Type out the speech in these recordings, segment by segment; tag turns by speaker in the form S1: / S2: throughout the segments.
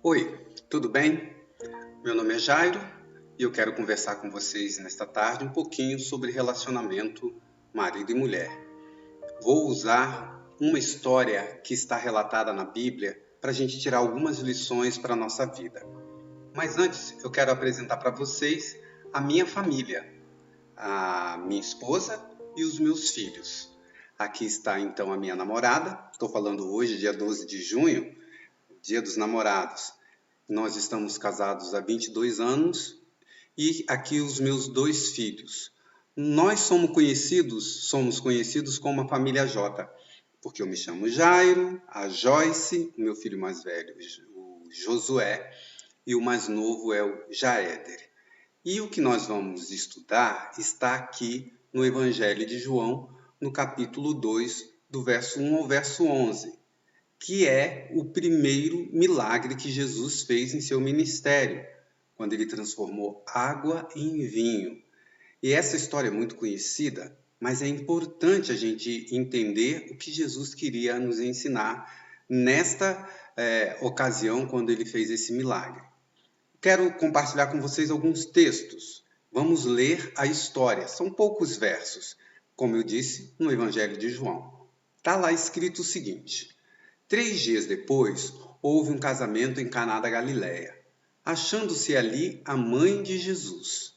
S1: Oi, tudo bem? Meu nome é Jairo e eu quero conversar com vocês nesta tarde um pouquinho sobre relacionamento marido e mulher. Vou usar uma história que está relatada na Bíblia para a gente tirar algumas lições para a nossa vida. Mas antes, eu quero apresentar para vocês a minha família, a minha esposa e os meus filhos. Aqui está então a minha namorada, estou falando hoje, dia 12 de junho, Dia dos Namorados. Nós estamos casados há 22 anos e aqui os meus dois filhos. Nós somos conhecidos como a família J, porque eu me chamo Jairo, a Joyce, o meu filho mais velho, o Josué, e o mais novo é o Jaéder. E o que nós vamos estudar está aqui no Evangelho de João, no capítulo 2, do verso 1 ao verso 11, que é o primeiro milagre que Jesus fez em seu ministério, quando ele transformou água em vinho. E essa história é muito conhecida, mas é importante a gente entender o que Jesus queria nos ensinar nesta ocasião, quando ele fez esse milagre. Quero compartilhar com vocês alguns textos. Vamos ler a história. São poucos versos, como eu disse, no Evangelho de João. Está lá escrito o seguinte: 3 dias depois, houve um casamento em Caná da Galileia, achando-se ali a mãe de Jesus.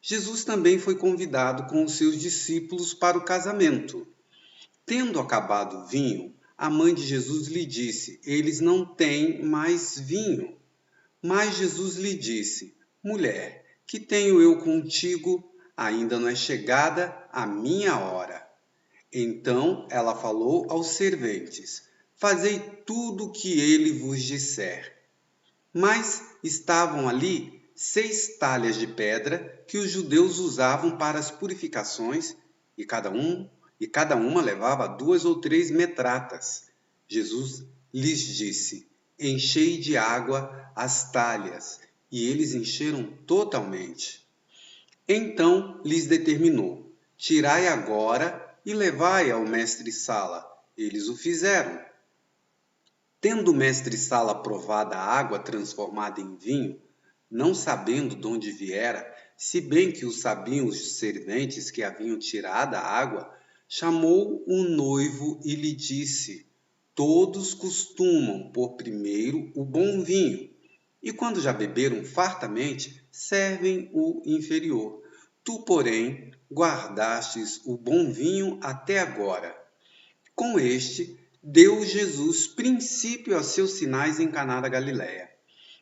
S1: Jesus também foi convidado com os seus discípulos para o casamento. Tendo acabado o vinho, a mãe de Jesus lhe disse: Eles não têm mais vinho. Mas Jesus lhe disse: Mulher, que tenho eu contigo? Ainda não é chegada a minha hora. Então ela falou aos serventes: Fazei tudo o que ele vos disser. Mas estavam ali 6 talhas de pedra que os judeus usavam para as purificações, e cada uma levava 2 ou 3 metratas. Jesus lhes disse: Enchei de água as talhas, e eles encheram totalmente. Então lhes determinou: Tirai agora e levai ao mestre-sala. Eles o fizeram. Tendo o mestre-sala provado a água transformada em vinho, não sabendo de onde viera, se bem que o sabiam os serventes que haviam tirado a água, chamou o noivo e lhe disse: Todos costumam pôr primeiro o bom vinho, e quando já beberam fartamente, servem o inferior. Tu, porém, guardastes o bom vinho até agora. Com este, deu Jesus princípio a seus sinais em Caná da Galileia.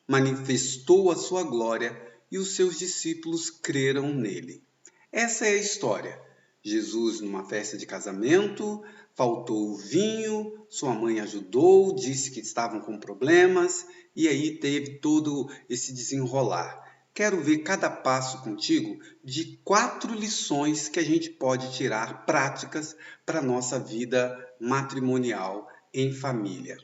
S1: Manifestou a sua glória e os seus discípulos creram nele. Essa é a história. Jesus numa festa de casamento, faltou o vinho, sua mãe ajudou, disse que estavam com problemas e aí teve todo esse desenrolar. Quero ver cada passo contigo de 4 lições que a gente pode tirar práticas para a nossa vida matrimonial em família.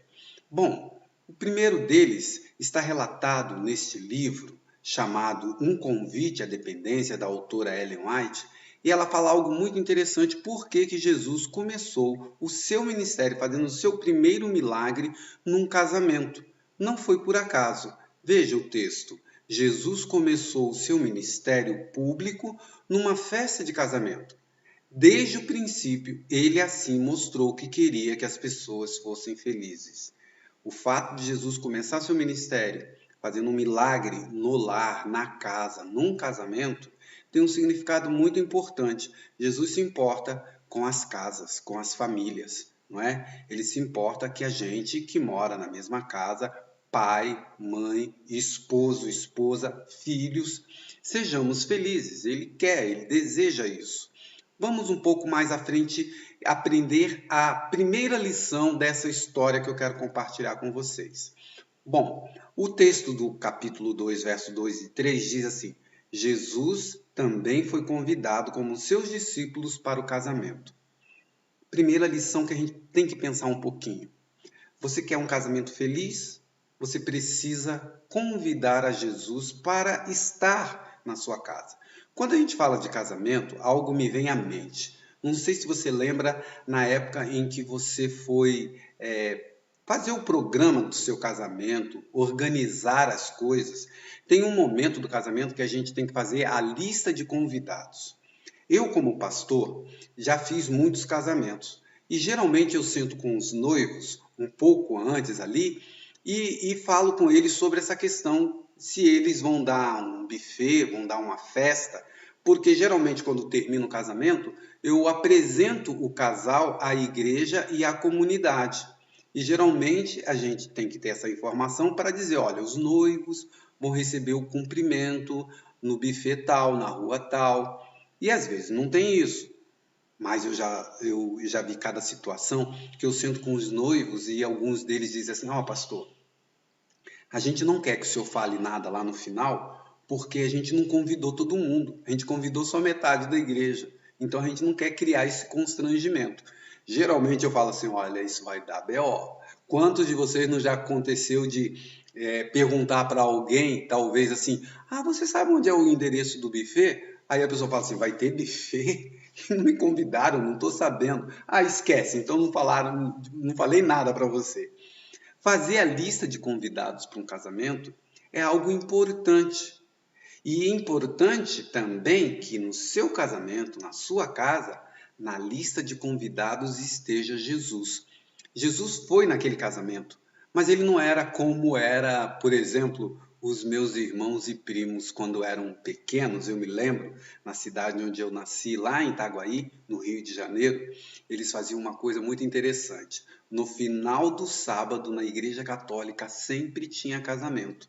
S1: Bom, o primeiro deles está relatado neste livro chamado Um Convite à Dependência, da autora Ellen White, e ela fala algo muito interessante: por que Jesus começou o seu ministério fazendo o seu primeiro milagre num casamento. Não foi por acaso. Veja o texto. Jesus começou o seu ministério público numa festa de casamento. Desde o princípio, ele assim mostrou que queria que as pessoas fossem felizes. O fato de Jesus começar seu ministério fazendo um milagre no lar, na casa, num casamento, tem um significado muito importante. Jesus se importa com as casas, com as famílias, não é? Ele se importa que a gente que mora na mesma casa, pai, mãe, esposo, esposa, filhos, sejamos felizes. Ele quer, ele deseja isso. Vamos um pouco mais à frente aprender a primeira lição dessa história que eu quero compartilhar com vocês. Bom, o texto do capítulo 2, verso 2 e 3 diz assim: Jesus também foi convidado como seus discípulos para o casamento. Primeira lição que a gente tem que pensar um pouquinho. Você quer um casamento feliz? Você precisa convidar a Jesus para estar na sua casa. Quando a gente fala de casamento, algo me vem à mente. Não sei se você lembra na época em que você foi fazer o programa do seu casamento, organizar as coisas. Tem um momento do casamento que a gente tem que fazer a lista de convidados. Eu, como pastor, já fiz muitos casamentos e geralmente eu sento com os noivos um pouco antes ali e falo com eles sobre essa questão, se eles vão dar um buffet, vão dar uma festa, porque geralmente quando termina o casamento, eu apresento o casal à igreja e à comunidade. E geralmente a gente tem que ter essa informação para dizer, olha, os noivos vão receber o cumprimento no buffet tal, na rua tal. E às vezes não tem isso. Mas eu já vi cada situação que eu sento com os noivos e alguns deles dizem assim, ó, pastor, a gente não quer que o senhor fale nada lá no final, porque a gente não convidou todo mundo. A gente convidou só metade da igreja. Então a gente não quer criar esse constrangimento. Geralmente eu falo assim, olha, isso vai dar BO. Quantos de vocês não já aconteceu de perguntar para alguém, talvez assim, ah, você sabe onde é o endereço do buffet? Aí a pessoa fala assim, vai ter buffet? Não me convidaram, não estou sabendo. Ah, esquece, então não falaram, não falei nada para você. Fazer a lista de convidados para um casamento é algo importante. E é importante também que no seu casamento, na sua casa, na lista de convidados esteja Jesus. Jesus foi naquele casamento, mas ele não era como era, por exemplo, os meus irmãos e primos quando eram pequenos. Eu me lembro, na cidade onde eu nasci, lá em Itaguaí, no Rio de Janeiro, eles faziam uma coisa muito interessante. No final do sábado, na Igreja Católica, sempre tinha casamento.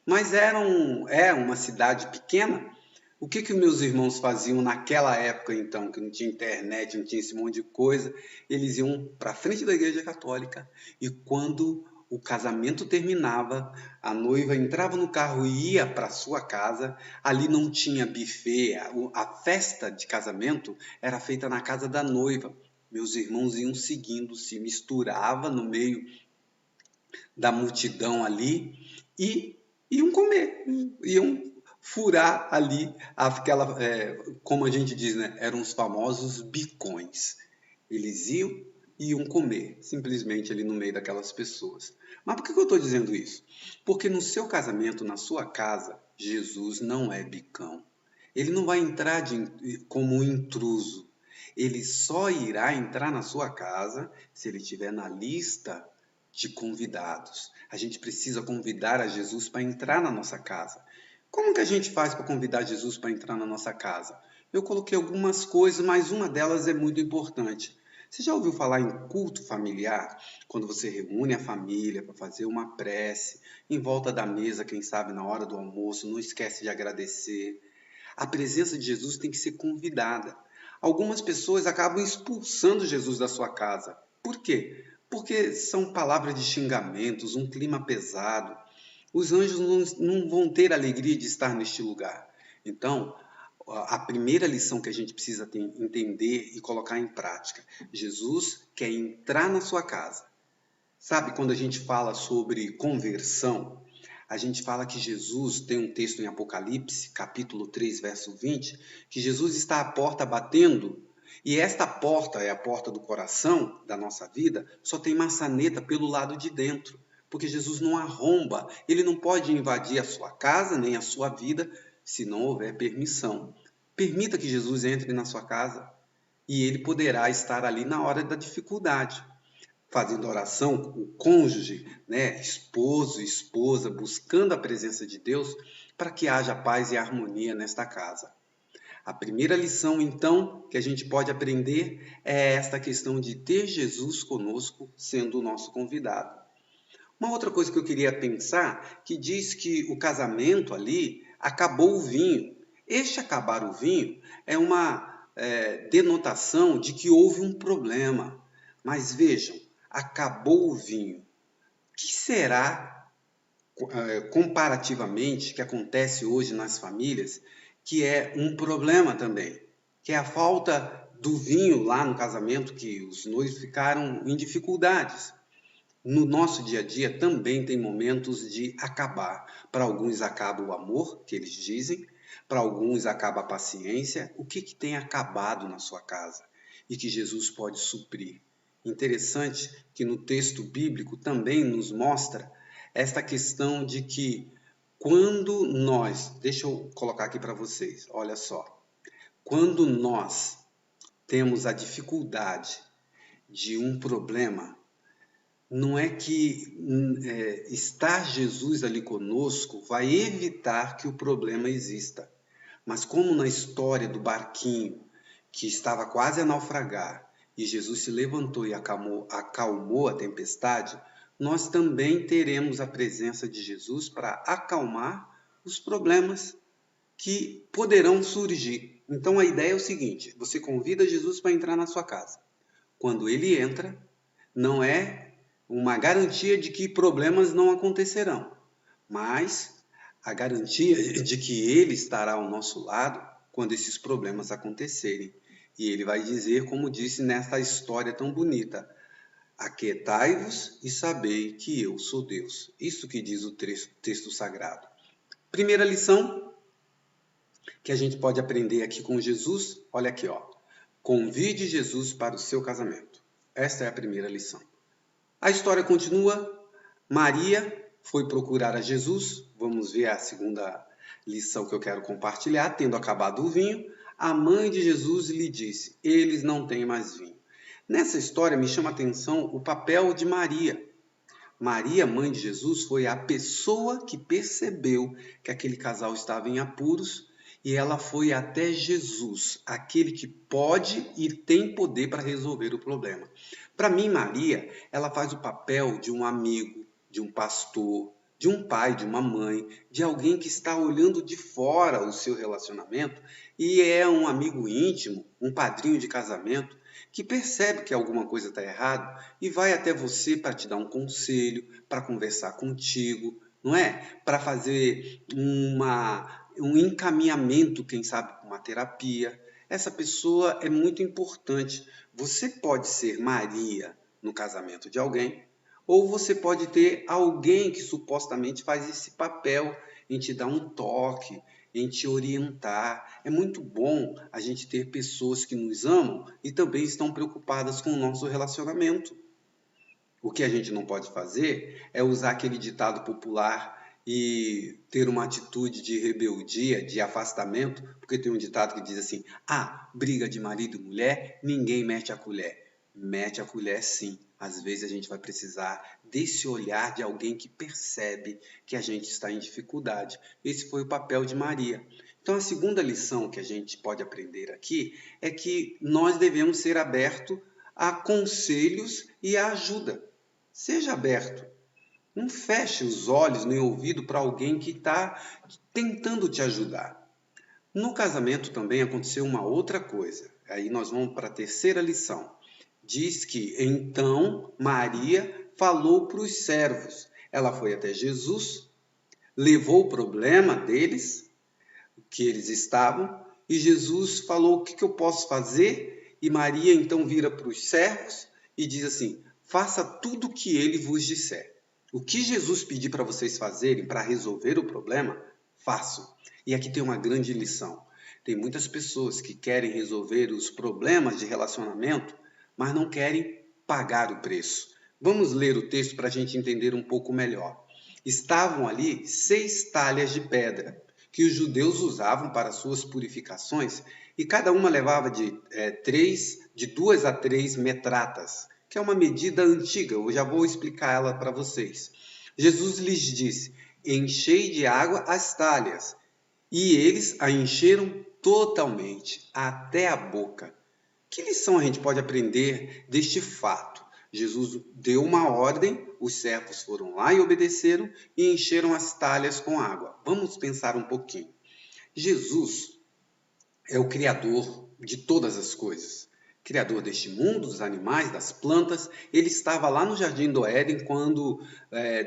S1: Mas é uma cidade pequena. O que os meus irmãos faziam naquela época, então, que não tinha internet, não tinha esse monte de coisa? Eles iam para frente da igreja católica e quando o casamento terminava, a noiva entrava no carro e ia para sua casa. Ali não tinha buffet, a festa de casamento era feita na casa da noiva. Meus irmãos iam seguindo, se misturava no meio da multidão ali e iam comer, iam furar ali aquela, como a gente diz, né? Eram os famosos bicões. Eles iam comer, simplesmente ali no meio daquelas pessoas. Mas por que eu estou dizendo isso? Porque no seu casamento, na sua casa, Jesus não é bicão. Ele não vai entrar como um intruso. Ele só irá entrar na sua casa se ele estiver na lista de convidados. A gente precisa convidar a Jesus para entrar na nossa casa. Como que a gente faz para convidar Jesus para entrar na nossa casa? Eu coloquei algumas coisas, mas uma delas é muito importante. Você já ouviu falar em culto familiar? Quando você reúne a família para fazer uma prece, em volta da mesa, quem sabe na hora do almoço, não esquece de agradecer. A presença de Jesus tem que ser convidada. Algumas pessoas acabam expulsando Jesus da sua casa. Por quê? Porque são palavras de xingamentos, um clima pesado. Os anjos não vão ter alegria de estar neste lugar. Então, a primeira lição que a gente precisa entender e colocar em prática: Jesus quer entrar na sua casa. Sabe, quando a gente fala sobre conversão, a gente fala que Jesus, tem um texto em Apocalipse, capítulo 3, verso 20, que Jesus está à porta batendo, e esta porta é a porta do coração da nossa vida, só tem maçaneta pelo lado de dentro, porque Jesus não arromba, ele não pode invadir a sua casa nem a sua vida se não houver permissão. Permita que Jesus entre na sua casa e ele poderá estar ali na hora da dificuldade fazendo oração, o cônjuge, né, esposo, esposa, buscando a presença de Deus para que haja paz e harmonia nesta casa. A primeira lição, então, que a gente pode aprender é esta questão de ter Jesus conosco sendo o nosso convidado. Uma outra coisa que eu queria pensar, que diz que o casamento ali acabou o vinho. Este acabar o vinho é uma denotação de que houve um problema. Mas vejam, acabou o vinho. O que será, comparativamente, que acontece hoje nas famílias, que é um problema também? Que é a falta do vinho lá no casamento, que os noivos ficaram em dificuldades. No nosso dia a dia também tem momentos de acabar. Para alguns acaba o amor, que eles dizem, para alguns acaba a paciência. O que tem acabado na sua casa e que Jesus pode suprir? Interessante que no texto bíblico também nos mostra esta questão de que quando nós, deixa eu colocar aqui para vocês, olha só, quando nós temos a dificuldade de um problema, não é que estar Jesus ali conosco vai evitar que o problema exista. Mas como na história do barquinho, que estava quase a naufragar, e Jesus se levantou e acalmou a tempestade, nós também teremos a presença de Jesus para acalmar os problemas que poderão surgir. Então a ideia é o seguinte: você convida Jesus para entrar na sua casa. Quando ele entra, não é uma garantia de que problemas não acontecerão, mas a garantia de que ele estará ao nosso lado quando esses problemas acontecerem. E ele vai dizer, como disse nesta história tão bonita: aquietai-vos e sabei que eu sou Deus. Isso que diz o texto sagrado. Primeira lição que a gente pode aprender aqui com Jesus, olha aqui, ó. Convide Jesus para o seu casamento. Esta é a primeira lição. A história continua. Maria foi procurar a Jesus. Vamos ver a segunda lição que eu quero compartilhar. Tendo acabado o vinho, a mãe de Jesus lhe disse: eles não têm mais vinho. Nessa história me chama a atenção o papel de Maria. Maria, mãe de Jesus, foi a pessoa que percebeu que aquele casal estava em apuros e ela foi até Jesus, aquele que pode e tem poder para resolver o problema. Para mim, Maria, ela faz o papel de um amigo, de um pastor, de um pai, de uma mãe, de alguém que está olhando de fora o seu relacionamento e é um amigo íntimo, um padrinho de casamento, que percebe que alguma coisa está errada e vai até você para te dar um conselho, para conversar contigo, não é? Para fazer um encaminhamento, quem sabe, uma terapia. Essa pessoa é muito importante. Você pode ser Maria no casamento de alguém, ou você pode ter alguém que supostamente faz esse papel em te dar um toque, em te orientar. É muito bom a gente ter pessoas que nos amam e também estão preocupadas com o nosso relacionamento. O que a gente não pode fazer é usar aquele ditado popular e ter uma atitude de rebeldia, de afastamento, porque tem um ditado que diz assim: briga de marido e mulher, ninguém mete a colher. Mete a colher sim. Às vezes a gente vai precisar desse olhar de alguém que percebe que a gente está em dificuldade. Esse foi o papel de Maria. Então a segunda lição que a gente pode aprender aqui é que nós devemos ser abertos a conselhos e a ajuda. Seja aberto. Não feche os olhos nem o ouvido para alguém que está tentando te ajudar. No casamento também aconteceu uma outra coisa. Aí nós vamos para a terceira lição. Diz que então Maria falou para os servos. Ela foi até Jesus, levou o problema deles, que eles estavam, e Jesus falou: o que eu posso fazer? E Maria então vira para os servos e diz assim: faça tudo o que ele vos disser. O que Jesus pedir para vocês fazerem para resolver o problema, façam. E aqui tem uma grande lição. Tem muitas pessoas que querem resolver os problemas de relacionamento, mas não querem pagar o preço. Vamos ler o texto para a gente entender um pouco melhor. Estavam ali 6 talhas de pedra, que os judeus usavam para suas purificações, e cada uma levava de 2 a 3 metratas, que é uma medida antiga. Eu já vou explicar ela para vocês. Jesus lhes disse: enchei de água as talhas, e eles a encheram totalmente, até a boca. Que lição a gente pode aprender deste fato? Jesus deu uma ordem, os servos foram lá e obedeceram e encheram as talhas com água. Vamos pensar um pouquinho. Jesus é o Criador de todas as coisas. Criador deste mundo, dos animais, das plantas. Ele estava lá no Jardim do Éden quando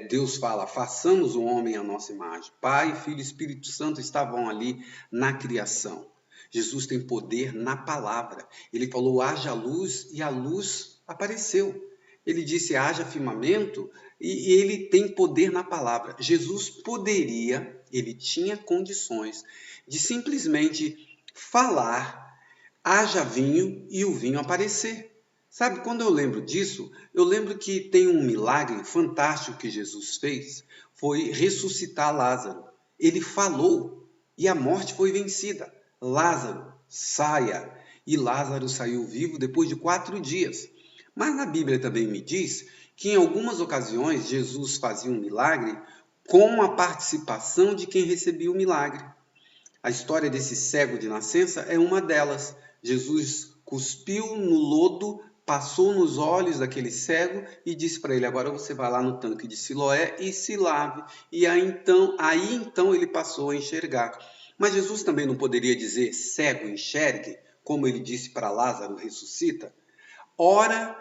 S1: Deus fala: façamos o homem à nossa imagem. Pai, Filho e Espírito Santo estavam ali na criação. Jesus tem poder na palavra. Ele falou: haja luz, e a luz apareceu. Ele disse: haja firmamento, e ele tem poder na palavra. Jesus poderia, ele tinha condições de simplesmente falar: haja vinho, e o vinho aparecer. Sabe, quando eu lembro disso, eu lembro que tem um milagre fantástico que Jesus fez, foi ressuscitar Lázaro. Ele falou e a morte foi vencida. Lázaro, saia! E Lázaro saiu vivo depois de 4 dias. Mas na Bíblia também me diz que em algumas ocasiões Jesus fazia um milagre com a participação de quem recebia o milagre. A história desse cego de nascença é uma delas. Jesus cuspiu no lodo, passou nos olhos daquele cego e disse para ele: agora você vai lá no tanque de Siloé e se lave. E aí então ele passou a enxergar. Mas Jesus também não poderia dizer cego, enxergue, como ele disse para Lázaro, ressuscita? Ora,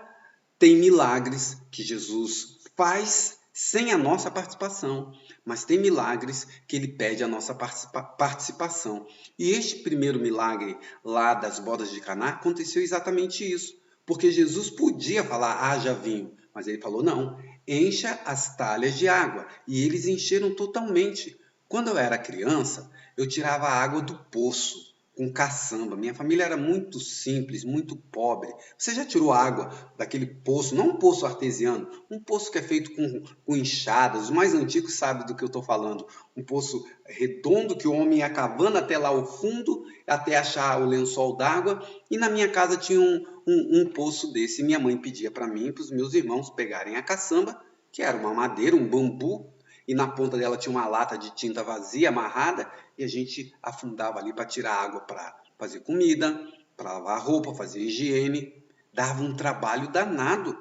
S1: tem milagres que Jesus faz sem a nossa participação, mas tem milagres que ele pede a nossa participação. E este primeiro milagre lá das bodas de Caná aconteceu exatamente isso, porque Jesus podia falar, haja vinho, mas ele falou, não, encha as talhas de água. E eles encheram totalmente. Quando eu era criança, eu tirava a água do poço com caçamba. Minha família era muito simples, muito pobre. Você já tirou água daquele poço, não um poço artesiano, um poço que é feito com enxadas, os mais antigos sabem do que eu estou falando. Um poço redondo que o homem ia cavando até lá ao fundo, até achar o lençol d'água. E na minha casa tinha um poço desse. E minha mãe pedia para mim e para os meus irmãos pegarem a caçamba, que era uma madeira, um bambu, e na ponta dela tinha uma lata de tinta vazia amarrada, e a gente afundava ali para tirar água para fazer comida, para lavar roupa, fazer higiene. Dava um trabalho danado.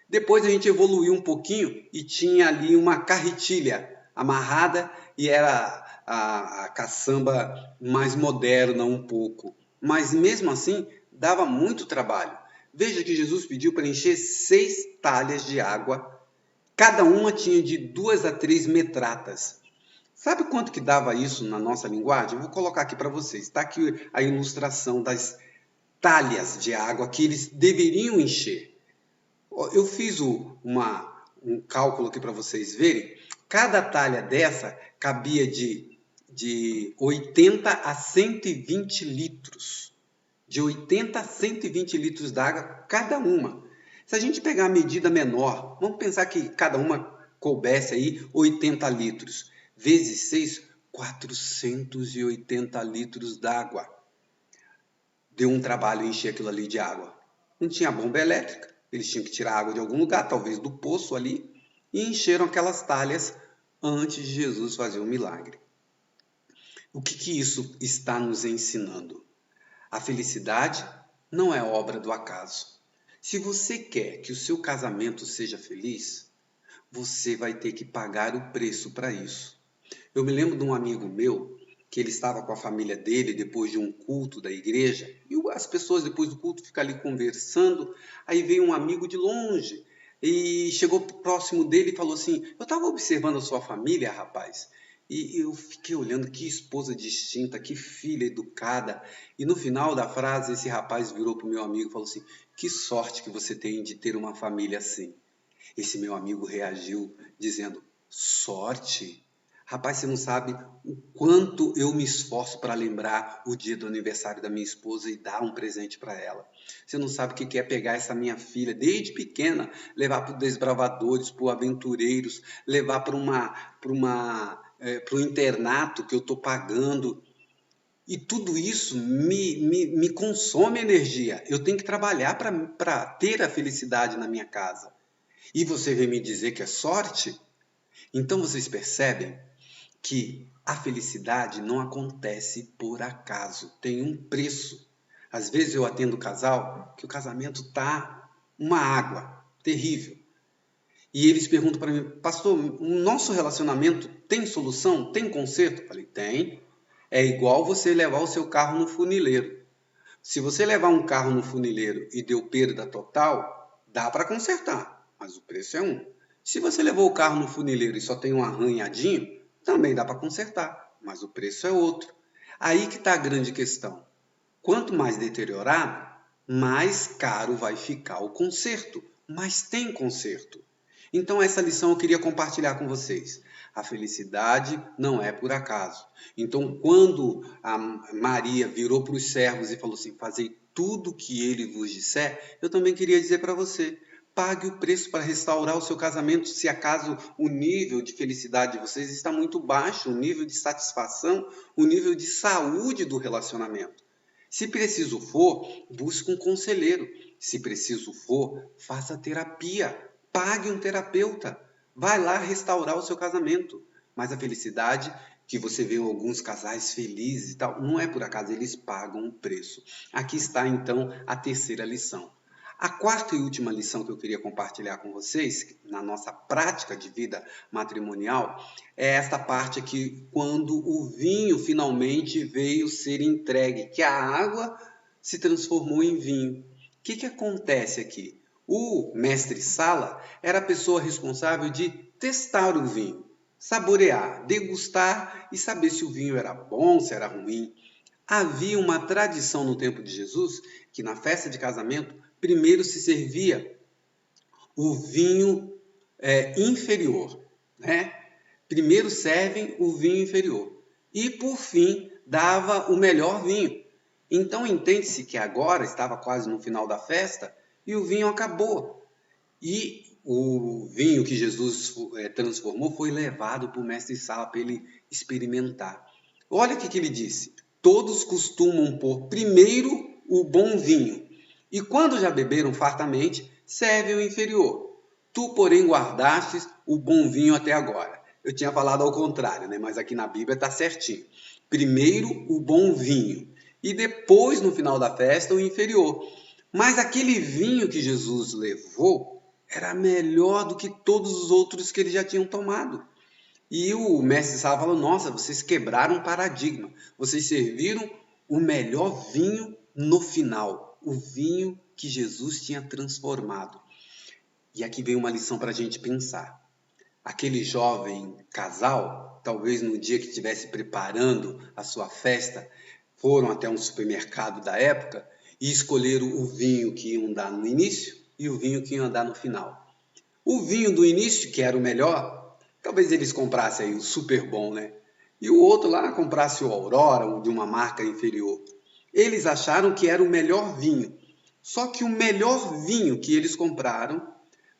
S1: Depois a gente evoluiu um pouquinho e tinha ali uma carretilha amarrada e era a caçamba mais moderna um pouco. Mas mesmo assim dava muito trabalho. Veja que Jesus pediu para encher 6 talhas de água. Cada uma tinha de 2 a 3 metratas. Sabe quanto que dava isso na nossa linguagem? Vou colocar aqui para vocês. Está aqui a ilustração das talhas de água que eles deveriam encher. Eu fiz um cálculo aqui para vocês verem. Cada talha dessa cabia de 80 a 120 litros. De 80 a 120 litros d'água cada uma. Se a gente pegar a medida menor, vamos pensar que cada uma coubesse aí 80 litros. Vezes 6, 480 litros d'água. Deu um trabalho encher aquilo ali de água. Não tinha bomba elétrica, eles tinham que tirar água de algum lugar, talvez do poço ali, e encheram aquelas talhas antes de Jesus fazer o milagre. O que isso está nos ensinando? A felicidade não é obra do acaso. Se você quer que o seu casamento seja feliz, você vai ter que pagar o preço para isso. Eu me lembro de um amigo meu que ele estava com a família dele depois de um culto da igreja, e as pessoas depois do culto ficam ali conversando, aí veio um amigo de longe e chegou próximo dele e falou assim, eu estava observando a sua família, rapaz, e eu fiquei olhando, que esposa distinta, que filha educada, e no final da frase esse rapaz virou para o meu amigo e falou assim, que sorte que você tem de ter uma família assim. Esse meu amigo reagiu dizendo, sorte? Rapaz, você não sabe o quanto eu me esforço para lembrar o dia do aniversário da minha esposa e dar um presente para ela. Você não sabe o que é pegar essa minha filha, desde pequena, levar para os desbravadores, para os aventureiros, levar para o internato que eu estou pagando. E tudo isso me consome energia. Eu tenho que trabalhar para ter a felicidade na minha casa. E você vem me dizer que é sorte? Então vocês percebem que a felicidade não acontece por acaso, tem um preço. Às vezes eu atendo casal que o casamento tá uma água, terrível. E eles perguntam para mim, pastor, o nosso relacionamento tem solução? Tem conserto? Eu falei, tem. É igual você levar o seu carro no funileiro. Se você levar um carro no funileiro e deu perda total, dá para consertar, mas o preço é um. Se você levou o carro no funileiro e só tem um arranhadinho, também dá para consertar, mas o preço é outro. Aí que está a grande questão. Quanto mais deteriorado, mais caro vai ficar o conserto. Mas tem conserto. Então essa lição eu queria compartilhar com vocês. A felicidade não é por acaso. Então, quando a Maria virou para os servos e falou assim: fazei tudo o que ele vos disser, eu também queria dizer para você: pague o preço para restaurar o seu casamento, se acaso o nível de felicidade de vocês está muito baixo, o nível de satisfação, o nível de saúde do relacionamento. Se preciso for, busque um conselheiro. Se preciso for, faça terapia. Pague um terapeuta. Vai lá restaurar o seu casamento. Mas a felicidade que você vê alguns casais felizes e tal, não é por acaso, eles pagam um preço. Aqui está então a terceira lição. A quarta e última lição que eu queria compartilhar com vocês, na nossa prática de vida matrimonial, é esta parte aqui, quando o vinho finalmente veio ser entregue, que a água se transformou em vinho. O que acontece aqui? O mestre-sala era a pessoa responsável de testar o vinho, saborear, degustar e saber se o vinho era bom, se era ruim. Havia uma tradição no tempo de Jesus que na festa de casamento primeiro se servia o vinho inferior, né? Primeiro servem o vinho inferior e por fim dava o melhor vinho. Então entende-se que agora estava quase no final da festa e o vinho acabou. E o vinho que Jesus transformou foi levado para o mestre-sala para ele experimentar. Olha o que ele disse: todos costumam pôr primeiro o bom vinho, e quando já beberam fartamente, serve o inferior. Tu, porém, guardastes o bom vinho até agora. Eu tinha falado ao contrário, né? Mas aqui na Bíblia está certinho. Primeiro o bom vinho, e depois, no final da festa, o inferior. Mas aquele vinho que Jesus levou era melhor do que todos os outros que eles já tinham tomado. E o mestre Sala falou: nossa, vocês quebraram um paradigma. Vocês serviram o melhor vinho no final. O vinho que Jesus tinha transformado. E aqui vem uma lição para a gente pensar. Aquele jovem casal, talvez no dia que estivesse preparando a sua festa, foram até um supermercado da época e escolheram o vinho que iam dar no início e o vinho que iam dar no final. O vinho do início, que era o melhor, talvez eles comprassem aí o super bom, né? E o outro lá comprasse o Aurora, de uma marca inferior. Eles acharam que era o melhor vinho. Só que o melhor vinho que eles compraram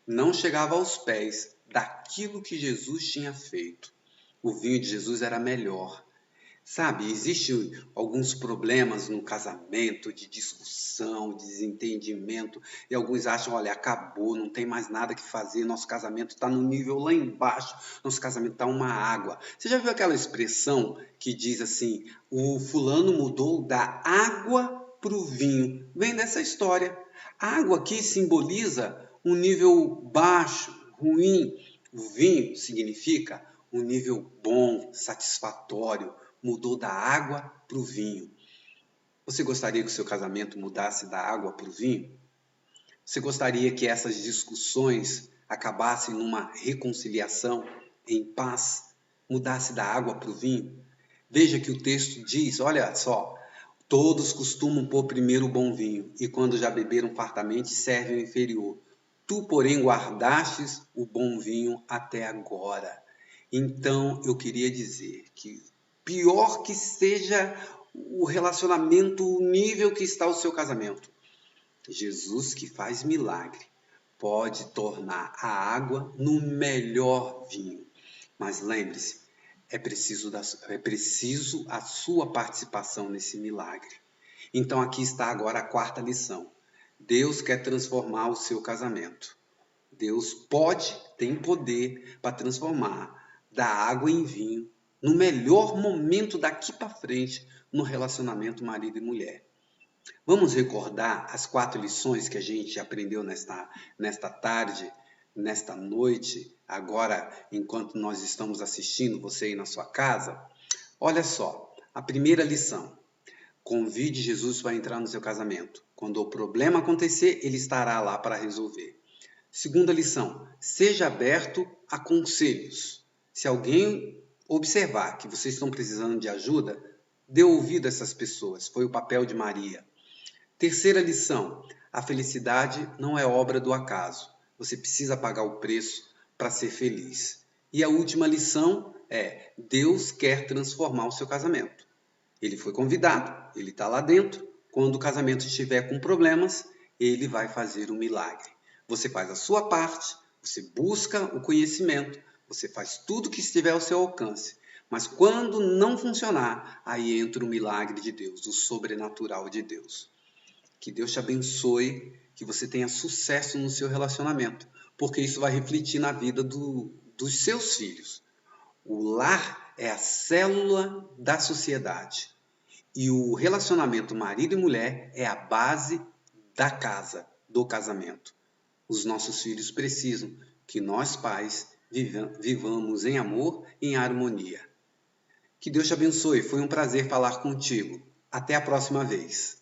S1: não chegava aos pés daquilo que Jesus tinha feito. O vinho de Jesus era melhor. Sabe, existem alguns problemas no casamento, de discussão, de desentendimento, e alguns acham, olha, acabou, não tem mais nada que fazer, nosso casamento está no nível lá embaixo, nosso casamento está uma água. Você já viu aquela expressão que diz assim, o fulano mudou da água para o vinho? Vem dessa história. A água aqui simboliza um nível baixo, ruim. O vinho significa um nível bom, satisfatório, mudou da água para o vinho. Você gostaria que o seu casamento mudasse da água para o vinho? Você gostaria que essas discussões acabassem numa reconciliação em paz? Mudasse da água para o vinho? Veja que o texto diz, olha só, todos costumam pôr primeiro o bom vinho, e quando já beberam fartamente, servem o inferior. Tu, porém, guardastes o bom vinho até agora. Então, eu queria dizer que pior que seja o relacionamento, o nível que está o seu casamento, Jesus, que faz milagre, pode tornar a água no melhor vinho. Mas lembre-se, é preciso a sua participação nesse milagre. Então aqui está agora a quarta lição. Deus quer transformar o seu casamento. Deus pode, tem poder para transformar da água em vinho no melhor momento daqui para frente no relacionamento marido e mulher. Vamos recordar as 4 lições que a gente aprendeu nesta tarde, nesta noite, agora enquanto nós estamos assistindo, você aí na sua casa? Olha só, a primeira lição: convide Jesus para entrar no seu casamento. Quando o problema acontecer, ele estará lá para resolver. Segunda lição: seja aberto a conselhos. Se alguém observar que vocês estão precisando de ajuda, dê ouvido a essas pessoas. Foi o papel de Maria. Terceira lição: a felicidade não é obra do acaso. Você precisa pagar o preço para ser feliz. E a última lição é: Deus quer transformar o seu casamento. Ele foi convidado, ele está lá dentro. Quando o casamento estiver com problemas, ele vai fazer um milagre. Você faz a sua parte, você busca o conhecimento, você faz tudo que estiver ao seu alcance. Mas quando não funcionar, aí entra o milagre de Deus, o sobrenatural de Deus. Que Deus te abençoe, que você tenha sucesso no seu relacionamento, porque isso vai refletir na vida dos seus filhos. O lar é a célula da sociedade. E o relacionamento marido e mulher é a base da casa, do casamento. Os nossos filhos precisam que nós, pais, vivamos em amor e em harmonia. Que Deus te abençoe. Foi um prazer falar contigo. Até a próxima vez.